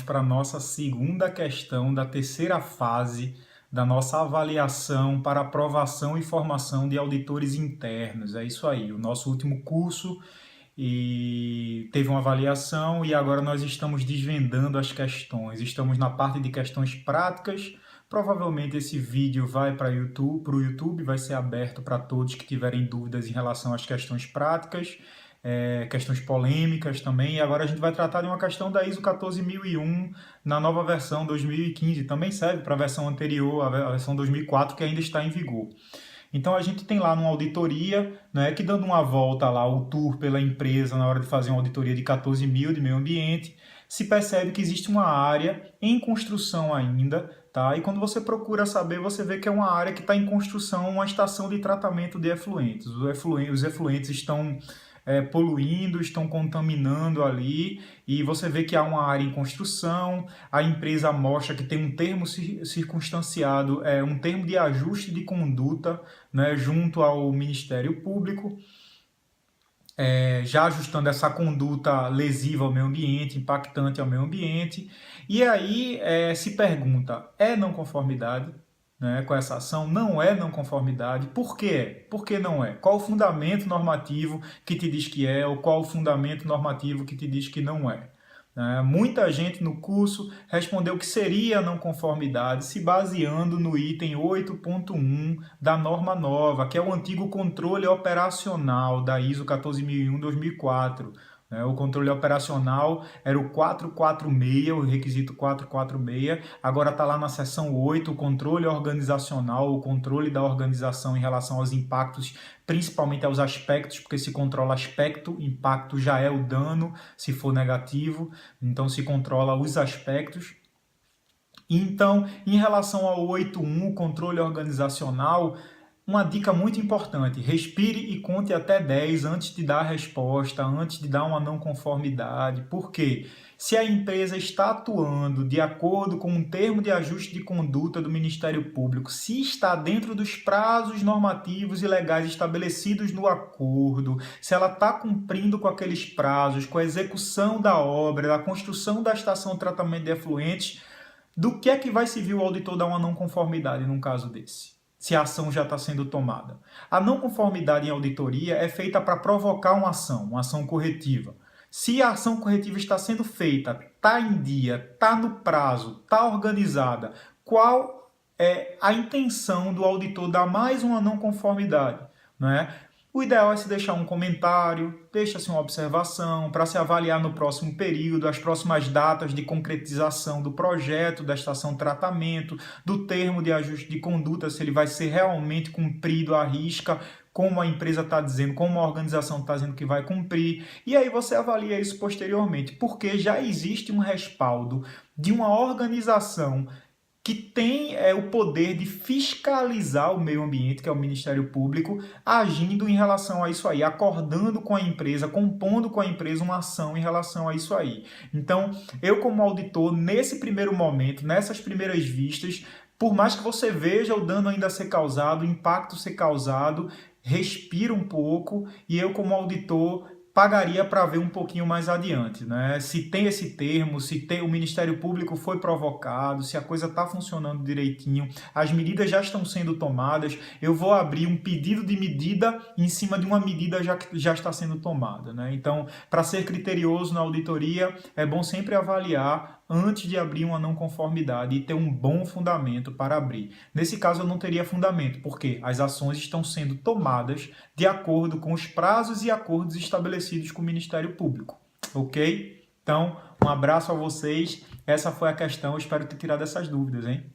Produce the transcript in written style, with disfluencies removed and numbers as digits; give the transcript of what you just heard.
para a nossa segunda questão da terceira fase da nossa avaliação para aprovação e formação de auditores internos. É isso aí, o nosso último curso e teve uma avaliação e agora nós estamos desvendando as questões. Estamos na parte de questões práticas. Provavelmente esse vídeo vai para o YouTube, vai ser aberto para todos que tiverem dúvidas em relação às questões práticas, questões polêmicas também. E agora a gente vai tratar de uma questão da ISO 14001 na nova versão 2015. Também serve para a versão anterior, a versão 2004, que ainda está em vigor. Então a gente tem lá numa auditoria, né, que dando uma volta lá, o tour pela empresa na hora de fazer uma auditoria de 14.000 de meio ambiente, se percebe que existe uma área em construção ainda, tá? E quando você procura saber, você vê que é uma área que está em construção, uma estação de tratamento de efluentes. Os efluentes estão poluindo, estão contaminando ali, e você vê que há uma área em construção, a empresa mostra que tem um termo circunstanciado, um termo de ajuste de conduta, né, junto ao Ministério Público, já ajustando essa conduta lesiva ao meio ambiente, impactante ao meio ambiente, e aí se pergunta, é não conformidade? Né, com essa ação, não é não conformidade. Por quê? Por que não é? Qual o fundamento normativo que te diz que é, ou qual o fundamento normativo que te diz que não é? Muita gente no curso respondeu que seria não conformidade, se baseando no item 8.1 da norma nova, que é o antigo controle operacional da ISO 14001-2004. O controle operacional era o 446, o requisito 446, agora está lá na seção 8, o controle organizacional, o controle da organização em relação aos impactos, principalmente aos aspectos, porque se controla aspecto, impacto já é o dano, se for negativo, então se controla os aspectos. Então, em relação ao 8.1, o controle organizacional, uma dica muito importante, respire e conte até 10 antes de dar a resposta, antes de dar uma não conformidade. Por quê? Se a empresa está atuando de acordo com um termo de ajuste de conduta do Ministério Público, se está dentro dos prazos normativos e legais estabelecidos no acordo, se ela está cumprindo com aqueles prazos, com a execução da obra, da construção da estação de tratamento de efluentes, do que é que vai servir o auditor dar uma não conformidade num caso desse? Se a ação já está sendo tomada. A não conformidade em auditoria é feita para provocar uma ação corretiva. Se a ação corretiva está sendo feita, está em dia, está no prazo, está organizada, qual é a intenção do auditor dar mais uma não conformidade? Não é? O ideal é se deixar um comentário, deixa-se uma observação para se avaliar no próximo período, as próximas datas de concretização do projeto, da estação de tratamento, do termo de ajuste de conduta, se ele vai ser realmente cumprido à risca, como a empresa está dizendo, como a organização está dizendo que vai cumprir. E aí você avalia isso posteriormente, porque já existe um respaldo de uma organização que tem o poder de fiscalizar o meio ambiente, que é o Ministério Público, agindo em relação a isso aí, acordando com a empresa, compondo com a empresa uma ação em relação a isso aí. Então, eu como auditor, nesse primeiro momento, nessas primeiras vistas, por mais que você veja o dano ainda ser causado, o impacto ser causado, respira um pouco e eu como auditor pagaria para ver um pouquinho mais adiante, né? Se tem esse termo, se o Ministério Público foi provocado, se a coisa está funcionando direitinho, as medidas já estão sendo tomadas, eu vou abrir um pedido de medida em cima de uma medida que já está sendo tomada, né? Então, para ser criterioso na auditoria, é bom sempre avaliar antes de abrir uma não conformidade e ter um bom fundamento para abrir. Nesse caso, eu não teria fundamento, porque as ações estão sendo tomadas de acordo com os prazos e acordos estabelecidos com o Ministério Público, ok? Então, um abraço a vocês. Essa foi a questão. Eu espero ter tirado essas dúvidas, hein?